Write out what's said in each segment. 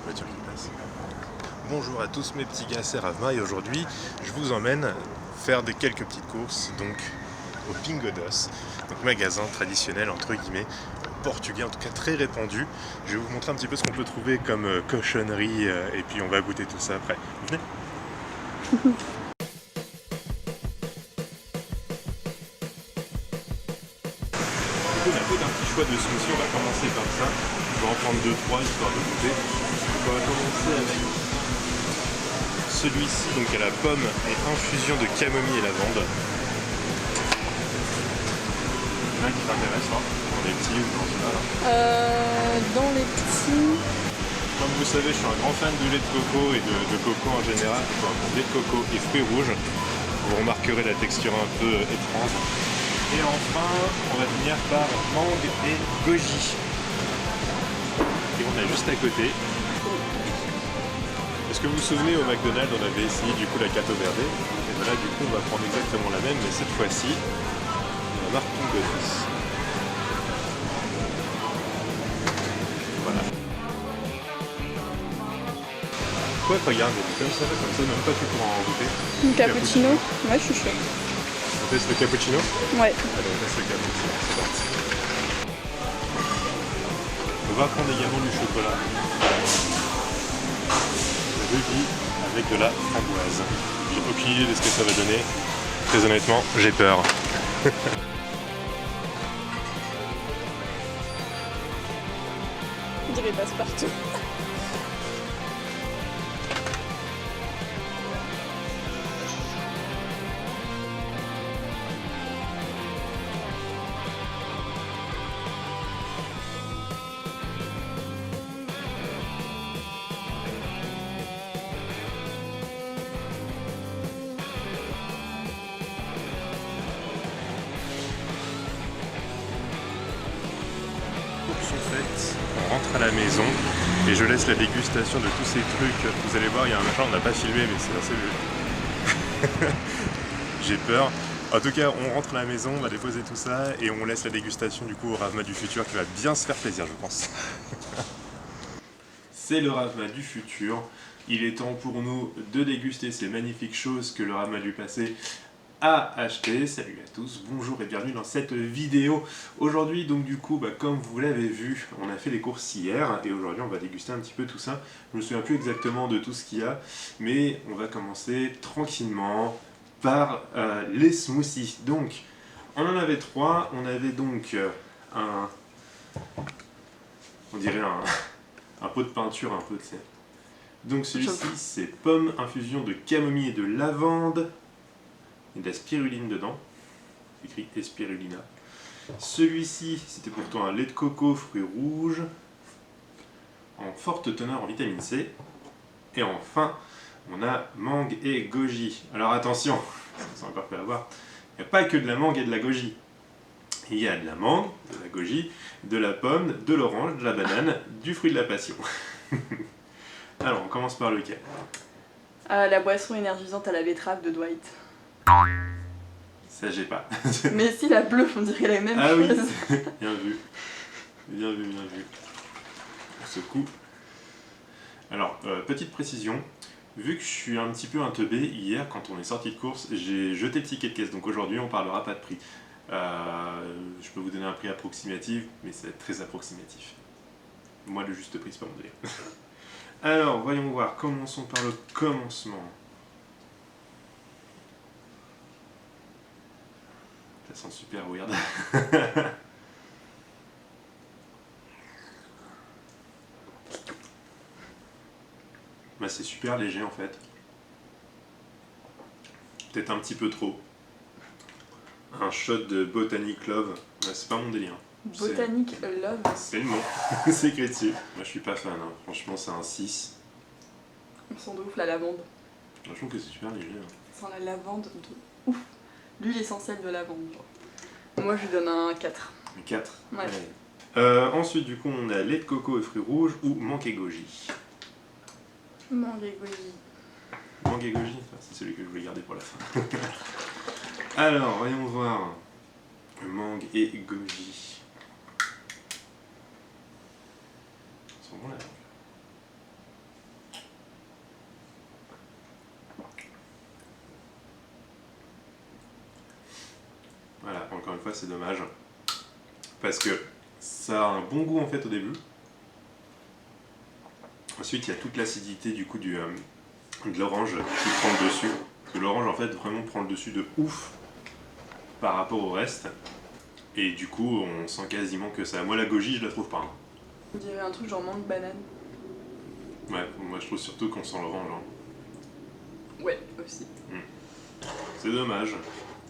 voiture qui passe. Bonjour à tous mes petits gars, c'est Ravma et aujourd'hui je vous emmène faire quelques petites courses donc au Pingo Doce, donc magasin traditionnel entre guillemets portugais, en tout cas très répandu. Je vais vous montrer un petit peu ce qu'on peut trouver comme cochonnerie et puis on va goûter tout ça après. Vous venez? On a fait un petit choix de smoothie, on va commencer par ça. Je vais en prendre 2-3 histoire de goûter. Donc on va commencer avec celui-ci, donc à la pomme et infusion de camomille et lavande. Il y en a qui t'intéresse, hein, dans les petits ou dans ceux-là là. Dans les petits... Comme vous savez, je suis un grand fan de lait de coco et de coco en général. Enfin, lait de coco et fruits rouges. Vous remarquerez la texture un peu étrange. Et enfin, on va finir par mangue et goji. Et on a juste à côté. Est-ce que vous vous souvenez, au McDonald's, on avait essayé du coup la Cato Verde. Et voilà, du coup, on va prendre exactement la même, mais cette fois-ci, la marque Pingo Doce. Voilà. Quoi, regarde, comme ça, même pas tu pourras en goûter. Un cappuccino. Ouais, je suis chaud. On teste le cappuccino? Ouais. Allez, on teste le cappuccino, c'est parti. On va prendre également du chocolat. Rubis avec de la framboise. J'ai aucune idée de ce que ça va donner. Très honnêtement, j'ai peur. On dirait passe-partout. Sont faites, on rentre à la maison et je laisse la dégustation de tous ces trucs. Vous allez voir, il y a un machin, on n'a pas filmé, mais c'est assez... J'ai peur. En tout cas, on rentre à la maison, on va déposer tout ça et on laisse la dégustation du coup au Ravma du futur qui va bien se faire plaisir, je pense. C'est le Ravma du futur. Il est temps pour nous de déguster ces magnifiques choses que le Ravma du passé a acheté. Salut à tous, bonjour et bienvenue dans cette vidéo. Aujourd'hui donc du coup, comme vous l'avez vu, on a fait les courses hier et aujourd'hui on va déguster un petit peu tout ça. Je me souviens plus exactement de tout ce qu'il y a, mais on va commencer tranquillement par les smoothies. Donc on en avait trois, on avait donc on dirait un pot de peinture un peu, tu sais. Donc celui-ci c'est pomme, infusion de camomille et de lavande. Il y a de la spiruline dedans, écrit Espirulina. Celui-ci, c'était pourtant un lait de coco, fruits rouges, en forte teneur en vitamine C. Et enfin, on a mangue et goji. Alors attention, c'est encore fait à voir, il n'y a pas que de la mangue et de la goji. Il y a de la mangue, de la goji, de la pomme, de l'orange, de la banane, du fruit de la passion. Alors, on commence par lequel? La boisson énergisante à la betterave de Dwight. Ça, j'ai pas. Mais si, la bleue, on dirait la même Ah chose. oui, bien vu. Bien vu, bien vu. Pour ce coup. Alors, petite précision. Vu que je suis un petit peu un teubé, hier, quand on est sorti de course, j'ai jeté le ticket de caisse. Donc aujourd'hui, on parlera pas de prix. Je peux vous donner un prix approximatif, mais c'est très approximatif. Moi, le juste prix, c'est pas mon délire. Alors, voyons voir. Commençons par le commencement. Ça sent super weird. C'est super léger en fait. Peut-être un petit peu trop. Un shot de Botanic Love. C'est pas mon délire. Botanic Love. C'est le nom. C'est écrit dessus. Moi je suis pas fan. Hein. Franchement, c'est un 6. On sent de ouf la lavande. Je trouve que c'est super léger. Hein. Ça sent la lavande de ouf. L'huile essentielle de lavande. Moi je lui donne un 4. Un 4. Ouais. Ensuite, du coup, on a lait de coco et fruits rouges ou mangue et goji. Mangue et goji. Mangue et goji, c'est celui que je voulais garder pour la fin. Alors, voyons voir. Mangue et goji. Ils sont bons là. fois c'est dommage. Parce que ça a un bon goût en fait au début. Ensuite il y a toute l'acidité du coup de l'orange qui prend le dessus. Parce que l'orange en fait vraiment prend le dessus de ouf par rapport au reste. Et du coup on sent quasiment que ça. Moi la goji je la trouve pas. Hein. On dirait un truc genre mangue banane. Ouais, moi je trouve surtout qu'on sent l'orange. Hein. Ouais, aussi. C'est dommage.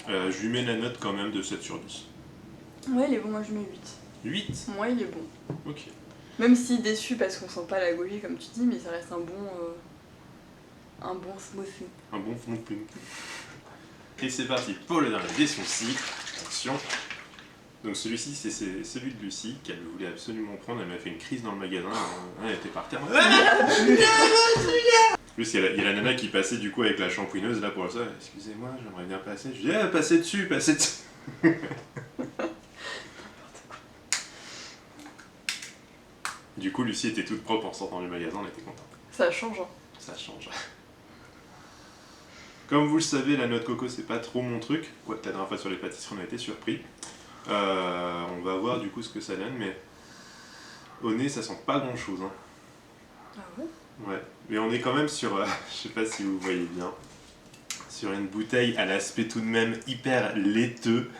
Je lui mets la note quand même de 7 sur 10. Ouais, il est bon, moi je mets 8. 8. Moi, il est bon. Ok. Même si déçu parce qu'on sent pas la goji comme tu dis, mais ça reste un bon smoothie. Un bon fond de plume. Et c'est parti pour le dernier dessin-ci. Attention. Donc celui-ci, c'est celui de Lucie, qu'elle voulait absolument prendre. Elle m'a fait une crise dans le magasin. Elle était par terre. En plus, il y a la nana qui passait du coup avec la shampouineuse là pour ça. Excusez-moi, j'aimerais bien passer. Je dis, passez dessus, passez dessus. Du coup, Lucie était toute propre en sortant du magasin, elle était contente. Ça change, hein. Ça change. Comme vous le savez, la noix de coco, c'est pas trop mon truc. Quoique la dernière fois sur les pâtisseries, on a été surpris. On va voir du coup ce que ça donne, mais au nez, ça sent pas grand chose. Hein. Ah ouais? Ouais, mais on est quand même sur, je sais pas si vous voyez bien, sur une bouteille à l'aspect tout de même hyper laiteux.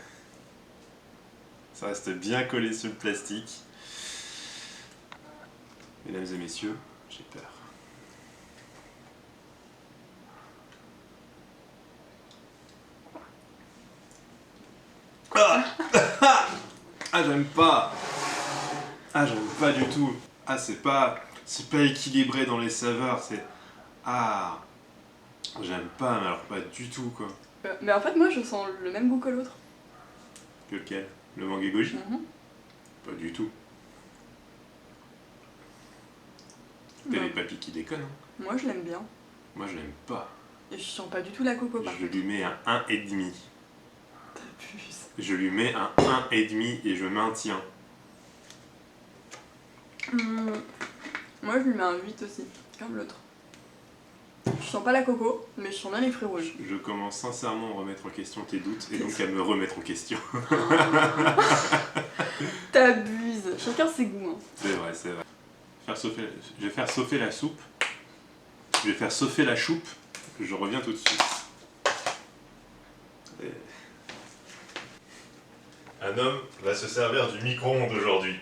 Ça reste bien collé sur le plastique. Mesdames et messieurs, j'ai peur. Ah j'aime pas. Ah j'aime pas du tout. Ah c'est pas équilibré dans les saveurs, c'est... Ah j'aime pas, mais alors pas du tout quoi. Mais en fait, moi je sens le même goût que l'autre. Que lequel? Le mangue goji? Pas du tout. T'as les papilles qui déconnent. Hein. Moi je l'aime bien. Moi je l'aime pas. Et je sens pas du tout la coco par Je lui mets un 1,5. T'abuses. Je lui mets un 1,5 et je maintiens. Moi je lui mets un 8 aussi, comme l'autre. Je sens pas la coco, mais je sens bien les fruits rouges. Je commence sincèrement à remettre en question tes doutes et donc à me remettre en question. T'abuses. Chacun ses goûts. Hein. C'est vrai, c'est vrai. Je vais faire sauter la soupe. Je vais faire sauter la choupe. Je reviens tout de suite. Un homme va se servir du micro-ondes aujourd'hui.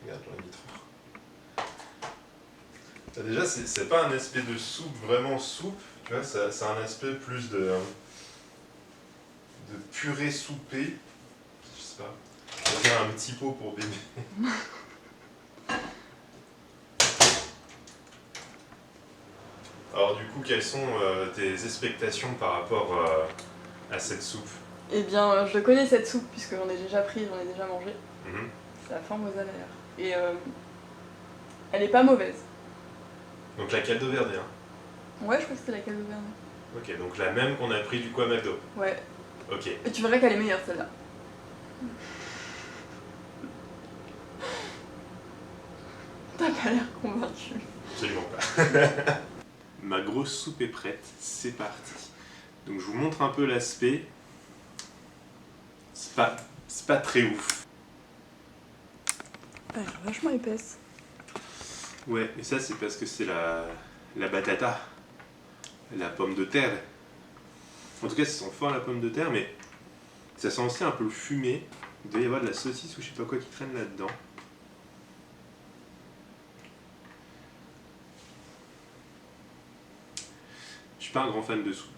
Regarde, j'en ai mis trop. Déjà, c'est pas un aspect de soupe, vraiment soupe. Tu vois, ça a un aspect plus de purée soupée. Je sais pas. Ça devient un petit pot pour bébé. Alors du coup, quelles sont tes expectations par rapport à cette soupe? Eh bien, je connais cette soupe puisque j'en ai déjà pris, j'en ai déjà mangé. Mm-hmm. C'est la forme aux aléaires. Et elle est pas mauvaise. Donc la caldo-verde, hein? Ouais, je crois que c'était la caldo-verde. Ok, donc la même qu'on a pris du coup à McDo. Ouais. Ok. Et tu verras qu'elle est meilleure celle-là. T'as pas l'air convaincu. Absolument pas. Ma grosse soupe est prête, c'est parti. Donc je vous montre un peu l'aspect. C'est pas très ouf. Elle est vachement épaisse. Ouais, mais ça c'est parce que c'est la batata, la pomme de terre. En tout cas, ça sent fort la pomme de terre, mais ça sent aussi un peu le fumé. Il doit y avoir de la saucisse ou je sais pas quoi qui traîne là-dedans. Je suis pas un grand fan de soupe.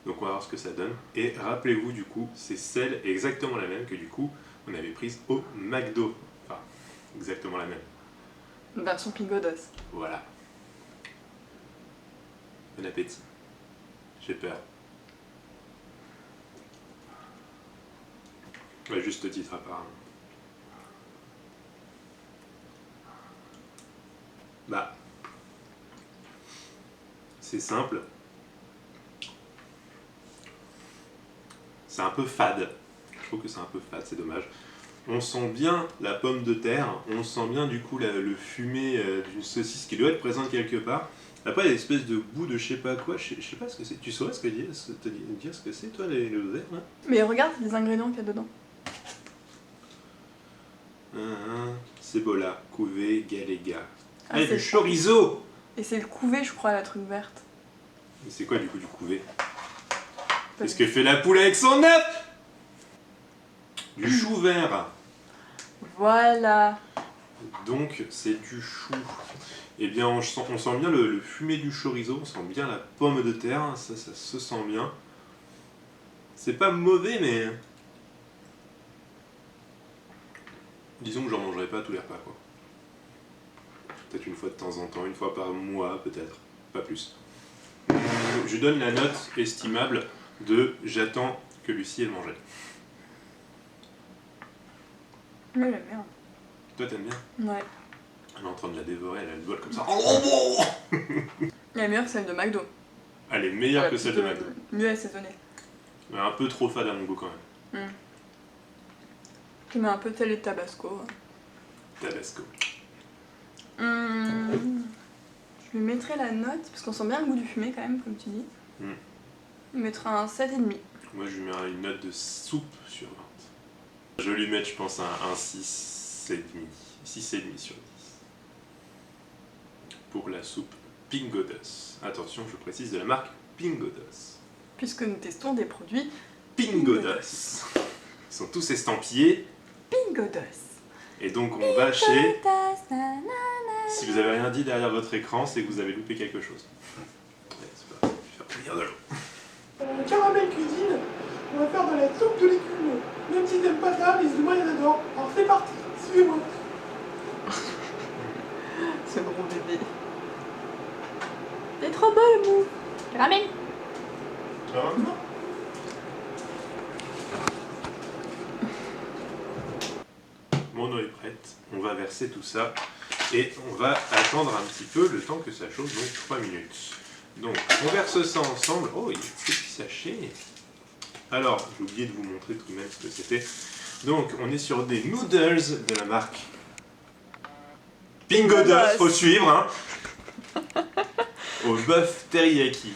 Donc on va voir ce que ça donne. Et rappelez-vous du coup, c'est celle exactement la même que du coup on avait prise au McDo. Enfin, exactement la même. Version Pingodos. Voilà. Bon appétit. J'ai peur. Ouais, juste au titre apparemment. Bah. C'est simple. C'est un peu fade. Je trouve que c'est un peu fade, c'est dommage. On sent bien la pomme de terre, on sent bien du coup le fumé d'une saucisse qui doit être présente quelque part. Après, il y a une espèce de goût de je sais pas quoi, je sais pas ce que c'est. Tu saurais dire ce que c'est, toi, les Lozère, là? Mais regarde les ingrédients qu'il y a dedans. Cebola, couvé, galega. Ah, Ah, c'est du chorizo! Et c'est le couvé, je crois, la truc verte. Mais c'est quoi du coup du couvé? Qu'est-ce que fait la poule avec son œuf? Du chou vert. Voilà. Donc c'est du chou. Eh bien on sent bien le fumé du chorizo, on sent bien la pomme de terre, ça se sent bien. C'est pas mauvais mais... Disons que j'en mangerai pas tous les repas quoi. Peut-être une fois de temps en temps, une fois par mois peut-être, pas plus. Je donne la note estimable de j'attends que Lucie ait mangé. Moi j'aime bien. Toi t'aimes bien? Ouais. Elle est en train de la dévorer, elle a le bol comme ça. Oh, Elle est meilleure que celle de McDo. elle est meilleure que celle de McDo. Mieux assaisonnée. Mais un peu trop fade à mon goût quand même. Tu mets un peu de sel et de tabasco. Tabasco. Je lui mettrai la note, parce qu'on sent bien le goût du fumé quand même, comme tu dis. Je mettrai un 7,5. Moi je lui mets une note de soupe sur 20. Je vais lui mettre je pense un 6,5. 6,5 sur 10. Pour la soupe Pingodos. Attention, je précise de la marque Pingodos. Puisque nous testons des produits Pingodos. Ils sont tous estampillés Pingodos. Et donc on va chez... Si vous avez rien dit derrière votre écran, c'est que vous avez loupé quelque chose. Ouais, c'est pas grave, je vais faire venir de l'eau. Caramel cuisine, on va faire de la soupe de légumes. Même si t'aimes pas ça, les humains ils adorent. Alors c'est parti, suivez-moi. Ce gros bébé. T'es trop beau le mou. Caramel. Ça va ? Mon eau est prête, on va verser tout ça et on va attendre un petit peu le temps que ça chauffe, donc 3 minutes. Donc on verse ça ensemble. Oh, il y a des petits sachets. Alors, j'ai oublié de vous montrer tout de même ce que c'était. Donc on est sur des noodles de la marque Pingodos, faut suivre, hein. Au bœuf teriyaki.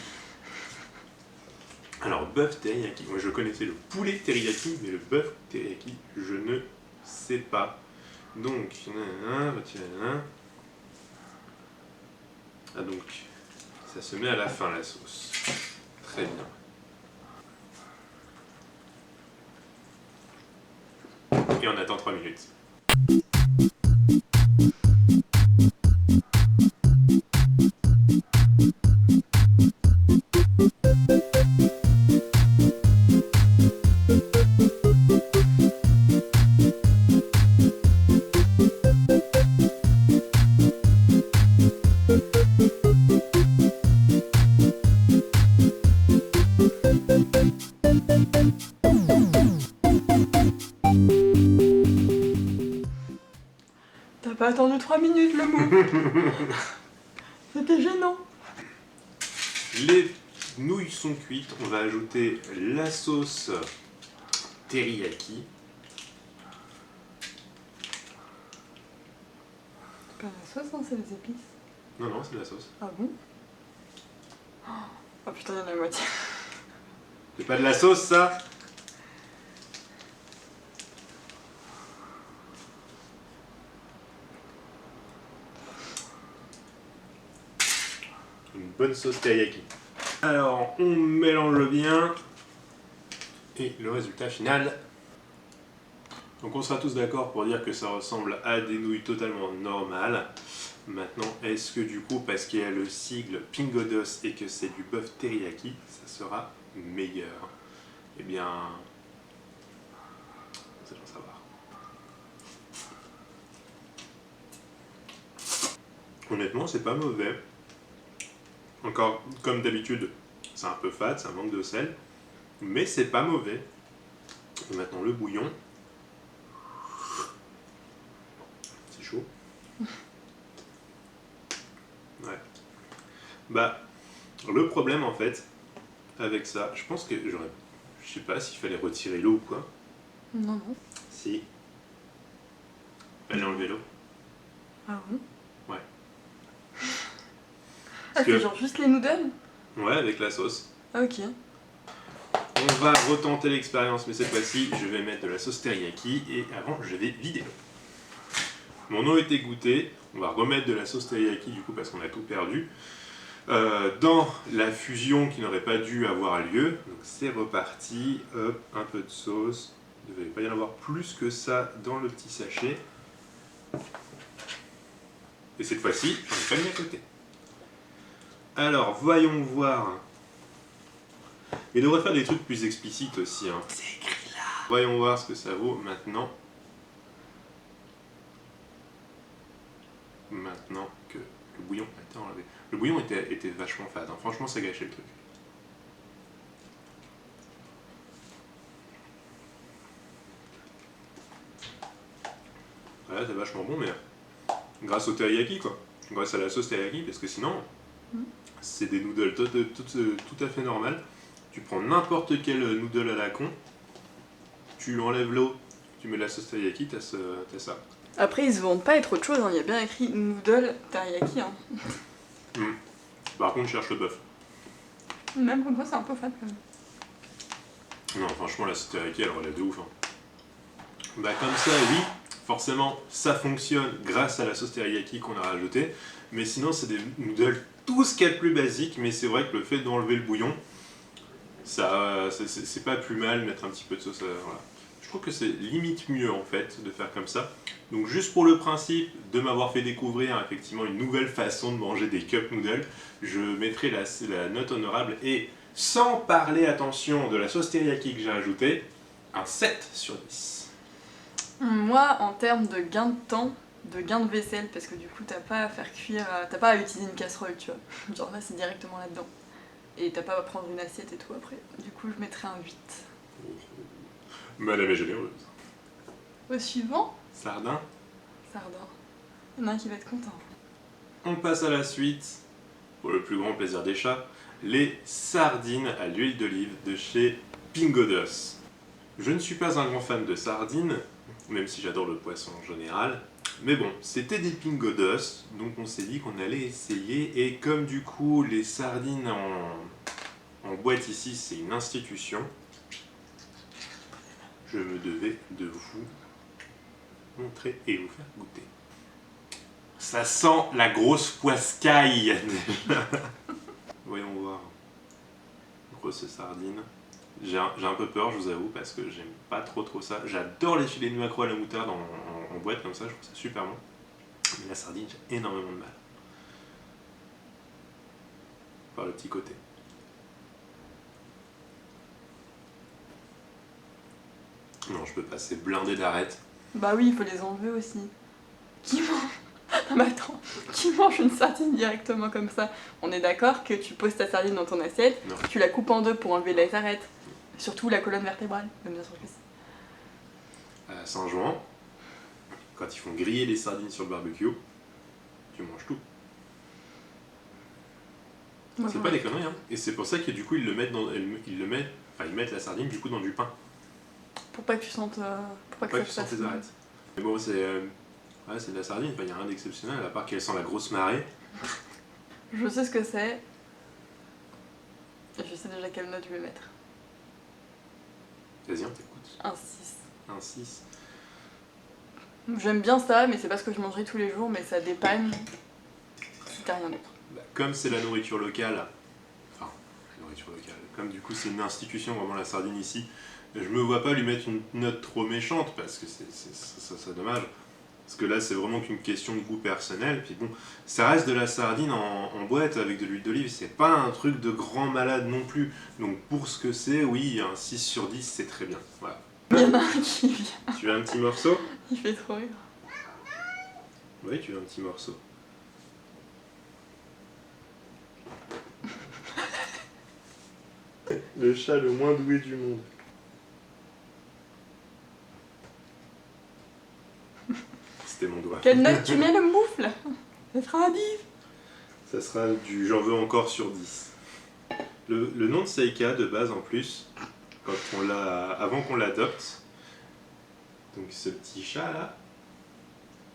Alors, bœuf teriyaki, moi je connaissais le poulet teriyaki, mais le bœuf teriyaki, je ne sais pas. Donc, il y en a un, retiens un. Ah donc, ça se met à la fin la sauce. Très bien. Et on attend 3 minutes. T'as pas attendu 3 minutes le mou. C'était gênant. Les nouilles sont cuites, on va ajouter la sauce teriyaki. C'est pas la sauce, hein, c'est les épices. Non, non, c'est de la sauce. Ah bon? Oh putain, il y en a la moitié. C'est pas de la sauce ça? Une bonne sauce teriyaki. Alors, on mélange bien. Et le résultat final. Donc on sera tous d'accord pour dire que ça ressemble à des nouilles totalement normales. Maintenant, est-ce que du coup, parce qu'il y a le sigle Pingodos et que c'est du bœuf teriyaki, ça sera meilleur? Eh bien, vous allez en savoir. Honnêtement, c'est pas mauvais. Encore, comme d'habitude, c'est un peu fade, ça manque de sel, mais c'est pas mauvais. Et maintenant le bouillon. C'est chaud. Ouais. Bah, le problème en fait, avec ça, je pense que j'aurais... Je sais pas s'il fallait retirer l'eau ou quoi. Non, non. Si. Fallait enlever l'eau. Ah bon? Ouais. Ah, c'est genre juste les noodles? Ouais, avec la sauce. Ah, ok. On va retenter l'expérience, mais cette fois-ci, je vais mettre de la sauce teriyaki et avant, je vais vider l'eau. Mon eau est égouttée, on va remettre de la sauce teriyaki du coup parce qu'on a tout perdu. Dans la fusion qui n'aurait pas dû avoir lieu, donc c'est reparti, hop, un peu de sauce, il ne devait pas y en avoir plus que ça dans le petit sachet. Et cette fois-ci, j'en ai pas mis à côté. Alors, voyons voir. Il devrait faire des trucs plus explicites aussi. Hein. C'est écrit là. Voyons voir ce que ça vaut maintenant. Maintenant que le bouillon a été enlevé. Le bouillon était vachement fade. Hein. Franchement, ça gâchait le truc. Voilà, c'est vachement bon, mais grâce au teriyaki, quoi. Grâce à la sauce teriyaki, parce que sinon, c'est des noodles tout à fait normal. Tu prends n'importe quel noodle à la con, tu enlèves l'eau, tu mets de la sauce teriyaki, t'as ça. Après, ils se vendent pas être autre chose, hein. Il y a bien écrit noodle teriyaki. Hein. Par contre, je cherche le bœuf. Même pour moi, c'est un peu fade quand même. Non, franchement, la sauce teriyaki, elle relève de ouf. Hein. Bah, comme ça, oui, forcément, ça fonctionne grâce à la sauce teriyaki qu'on a rajoutée. Mais sinon, c'est des noodles tout ce qu'il y a de plus basique. Mais c'est vrai que le fait d'enlever le bouillon, ça, c'est pas plus mal, mettre un petit peu de sauce. Voilà. Je trouve que c'est limite mieux en fait de faire comme ça. Donc juste pour le principe de m'avoir fait découvrir effectivement une nouvelle façon de manger des cup noodles, je mettrai la note honorable et sans parler, attention, de la sauce teriyaki que j'ai ajoutée, un 7 sur 10. Moi, en termes de gain de temps, de gain de vaisselle, parce que du coup t'as pas à faire cuire, t'as pas à utiliser une casserole, tu vois. Genre là c'est directement là-dedans. Et t'as pas à prendre une assiette et tout après. Du coup je mettrais un 8. Madame est généreuse. Au suivant, Sardin. sardin. Il y en a un qui va être content. On passe à la suite, pour le plus grand plaisir des chats, les sardines à l'huile d'olive de chez Pingodos. Je ne suis pas un grand fan de sardines, même si j'adore le poisson en général. Mais bon, c'était des Pingodos, donc on s'est dit qu'on allait essayer. Et comme du coup, les sardines en boîte ici, c'est une institution, je me devais de vous montrer et vous faire goûter. Ça sent la grosse poiscaille. Voyons voir. Grosse sardine. J'ai un peu peur, je vous avoue, parce que j'aime pas trop ça. J'adore les filets de maquereau à la moutarde en boîte comme ça, je trouve ça super bon. Mais la sardine, j'ai énormément de mal. Par le petit côté. Non, je peux pas, c'est blindé d'arêtes. Bah oui, il faut les enlever aussi. Qui mange Non mais attends, qui mange une sardine directement comme ça? On est d'accord que tu poses ta sardine dans ton assiette, Non. tu la coupes en deux pour enlever les arêtes. Surtout la colonne vertébrale, bien sûr que c'est. À Saint-Jean, quand ils font griller les sardines sur le barbecue, tu manges tout. Moi, C'est pas des conneries, hein. Et c'est pour ça que du coup ils mettent la sardine du coup dans du pain. Pour pas que tu sentes. Pour Pas que ça tu te sentes fasse tes mal. arêtes. Mais bon, c'est de la sardine, il n'y a rien d'exceptionnel à part qu'elle sent la grosse marée. Je sais ce que c'est. Et je sais déjà quelle note je vais mettre. Vas-y, on t'écoute. Un 6. Un 6. J'aime bien ça, mais c'est pas ce que je mangerai tous les jours, mais ça dépanne si t'as rien d'autre. Bah, comme c'est la nourriture locale, enfin, la nourriture locale, comme du coup c'est une institution, vraiment la sardine ici, je me vois pas lui mettre une note trop méchante parce que c'est dommage. Parce que là c'est vraiment qu'une question de goût personnel, puis bon, ça reste de la sardine en boîte avec de l'huile d'olive, c'est pas un truc de grand malade non plus. Donc pour ce que c'est, oui, un 6 sur 10 c'est très bien. Voilà. Il y en a un qui vient, Tu veux un petit morceau? il fait trop rire. Oui, tu veux un petit morceau. Le chat le moins doué du monde. C'était mon doigt. Quelle note tu mets le moufle? Ça sera un 10. Ça sera du j'en veux encore sur 10. Le nom de Seika de base en plus, avant qu'on l'adopte, donc ce petit chat là,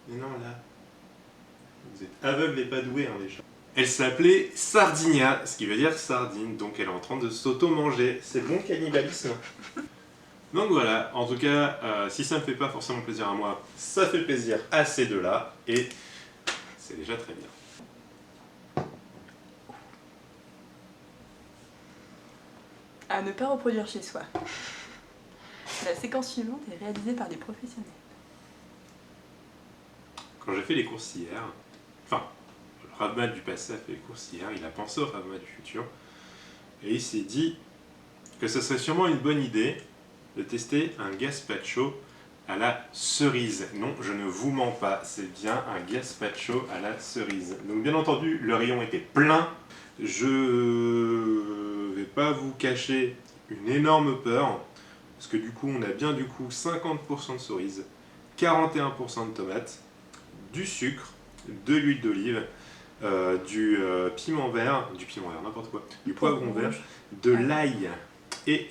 mais non là, vous êtes aveugles et pas doués hein, les chats. Elle s'appelait Sardinia, ce qui veut dire sardine, donc elle est en train de s'auto-manger. C'est bon cannibalisme. Donc voilà, en tout cas, si ça me fait pas forcément plaisir à moi, ça fait plaisir à ces deux-là, et c'est déjà très bien. À ne pas reproduire chez soi. La séquence suivante est réalisée par des professionnels. Quand j'ai fait les courses hier, enfin, le Rav-Mat du passé a fait les courses hier, il a pensé au Rav-Mat du futur, et il s'est dit que ce serait sûrement une bonne idée de tester un gazpacho à la cerise. Non, je ne vous mens pas, c'est bien un gazpacho à la cerise. Donc bien entendu, le rayon était plein. Je vais pas vous cacher une énorme peur, parce que du coup, on a bien 50% de cerises, 41% de tomates, du sucre, de l'huile d'olive, du piment vert, n'importe quoi, du poivron vert, de l'ail et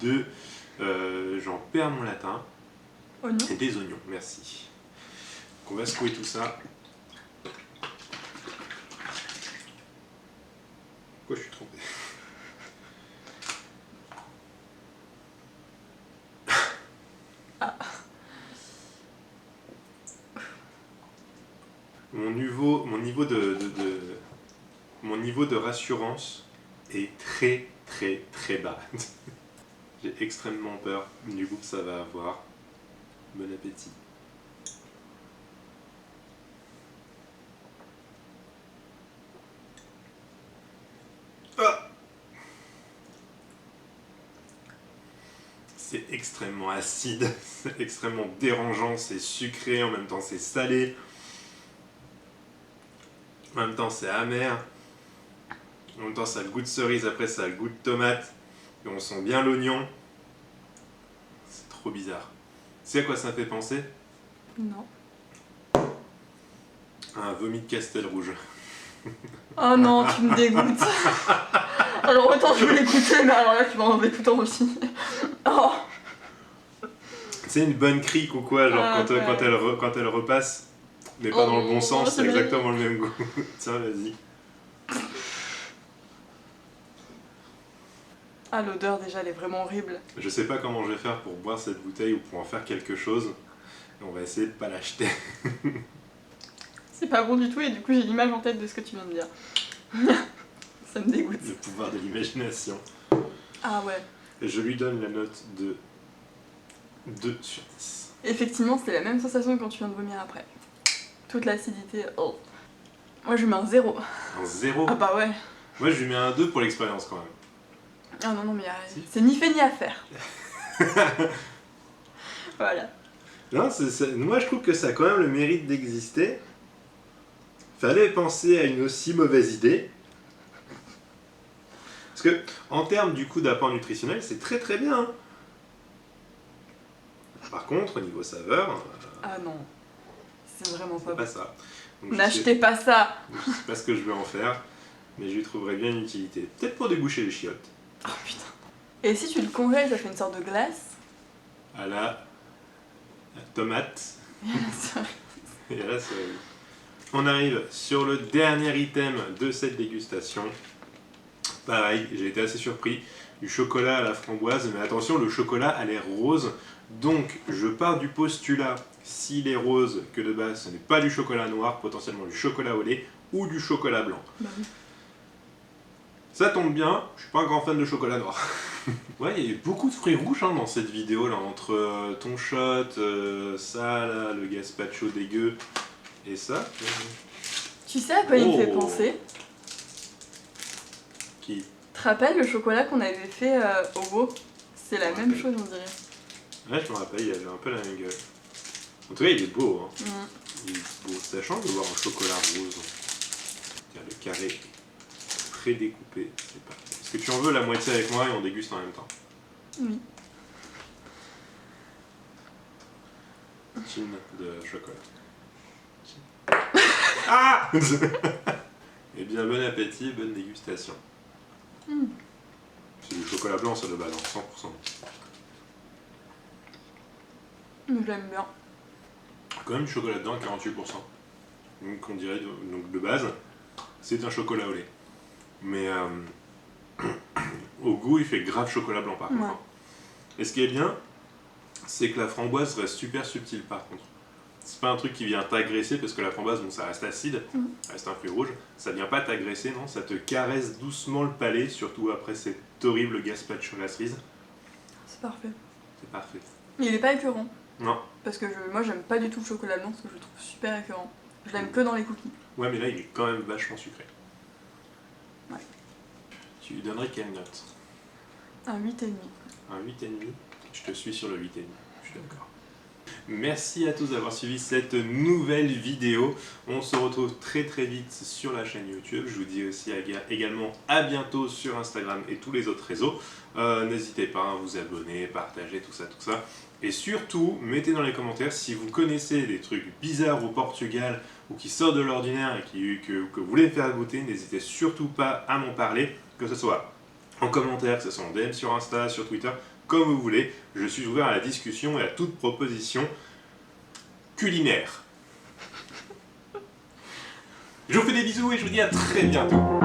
de, j'en perds mon latin, et des oignons, merci. Donc on va secouer tout ça. Pourquoi je suis trompé? Mon niveau de rassurance est très très très bas. J'ai extrêmement peur du goût que ça va avoir. Bon appétit. Ah, c'est extrêmement acide, c'est extrêmement dérangeant, c'est sucré, en même temps c'est salé. En même temps c'est amer. En même temps ça a le goût de cerise, après ça a le goût de tomate. Et on sent bien l'oignon. C'est trop bizarre. Tu sais à quoi ça me fait penser? Non. Un vomi de Castelrouge. Oh non, tu me dégoûtes. Alors autant je voulais goûter, mais alors là tu m'en enlèves tout en aussi. Oh. C'est une bonne crique ou quoi, genre Ah, quand elle repasse, mais pas dans le bon sens, c'est exactement le même goût. Tiens, vas-y. Ah, l'odeur déjà elle est vraiment horrible. Je sais pas comment je vais faire pour boire cette bouteille ou pour en faire quelque chose. On va essayer de pas l'acheter. C'est pas bon du tout et du coup j'ai l'image en tête de ce que tu viens de dire. Ça me dégoûte. Le pouvoir de l'imagination. Ah ouais. Et je lui donne la note de 2 sur 10. Effectivement, c'est la même sensation que quand tu viens de vomir après. Toute l'acidité. Oh. Moi je lui mets un 0. Un 0. Ah bah ouais. Moi je lui mets un 2 pour l'expérience quand même. Ah non, non, mais Si. c'est ni fait ni à faire. Voilà. Non, moi je trouve que ça a quand même le mérite d'exister. Fallait penser à une aussi mauvaise idée. Parce que, en termes du coup d'apport nutritionnel, c'est très très bien. Par contre, au niveau saveur, Ah non. C'est vraiment c'est pas pas bon. ça. Donc, N'achetez pas ça. Je sais pas ce que je vais en faire, mais je lui trouverais bien une utilité. Peut-être pour déboucher les chiottes. Oh putain. Et si tu le congèles, ça fait une sorte de glace. À la tomate et à la cerise. On arrive sur le dernier item de cette dégustation. Pareil, j'ai été assez surpris. Du chocolat à la framboise, mais attention, le chocolat a l'air rose. Donc, je pars du postulat, s'il est rose, que de base, ce n'est pas du chocolat noir, potentiellement du chocolat au lait ou du chocolat blanc. Bah oui. Ça tombe bien, je suis pas un grand fan de chocolat noir. Ouais, il y a eu beaucoup de fruits rouges dans cette vidéo, là, entre ton shot, ça, là, le gazpacho dégueu, et ça. Tu sais à quoi il me fait Oh. penser? Qui? Tu te rappelles le chocolat qu'on avait fait au veau? C'est la Je me même rappelle. chose, on dirait. Ouais, je me rappelle, il avait un peu la même gueule. En tout cas, il est beau, hein. Mm. Il est beau. Ça change de voir un chocolat rose. Tiens, le carré prédécoupé, c'est parfait. Est-ce que tu en veux la moitié avec moi et on déguste en même temps? Oui. Chin de chocolat. Ah Eh bien, bon appétit, bonne dégustation. Mm. C'est du chocolat blanc, ça de base, hein, 100%. J'aime bien. Quand même du chocolat dedans, 48%. Donc on dirait donc de base. C'est un chocolat au lait. Mais au goût, il fait grave chocolat blanc par contre. Ouais. Hein. Et ce qui est bien, c'est que la framboise reste super subtile par contre. C'est pas un truc qui vient t'agresser parce que la framboise, bon, ça reste acide, ça reste un fruit rouge. Ça vient pas t'agresser, non, ça te caresse doucement le palais, surtout après cette horrible gazpacho à la cerise. C'est parfait. C'est parfait. Mais il est pas écœurant. Non. Parce que moi j'aime pas du tout le chocolat blanc parce que je le trouve super écœurant. Je l'aime que dans les cookies. Ouais, mais là, il est quand même vachement sucré. Ouais. Tu lui donnerais quelle note? Un 8,5. Un 8,5. Je te suis sur le 8,5. Je suis d'accord. Merci à tous d'avoir suivi cette nouvelle vidéo. On se retrouve très très vite sur la chaîne YouTube. Je vous dis aussi également à bientôt sur Instagram et tous les autres réseaux. N'hésitez pas à vous abonner, partager, tout ça. Et surtout, mettez dans les commentaires si vous connaissez des trucs bizarres au Portugal ou qui sortent de l'ordinaire et que vous voulez me faire goûter. N'hésitez surtout pas à m'en parler, que ce soit en commentaire, que ce soit en DM sur Insta, sur Twitter, comme vous voulez. Je suis ouvert à la discussion et à toute proposition culinaire. Je vous fais des bisous et je vous dis à très bientôt.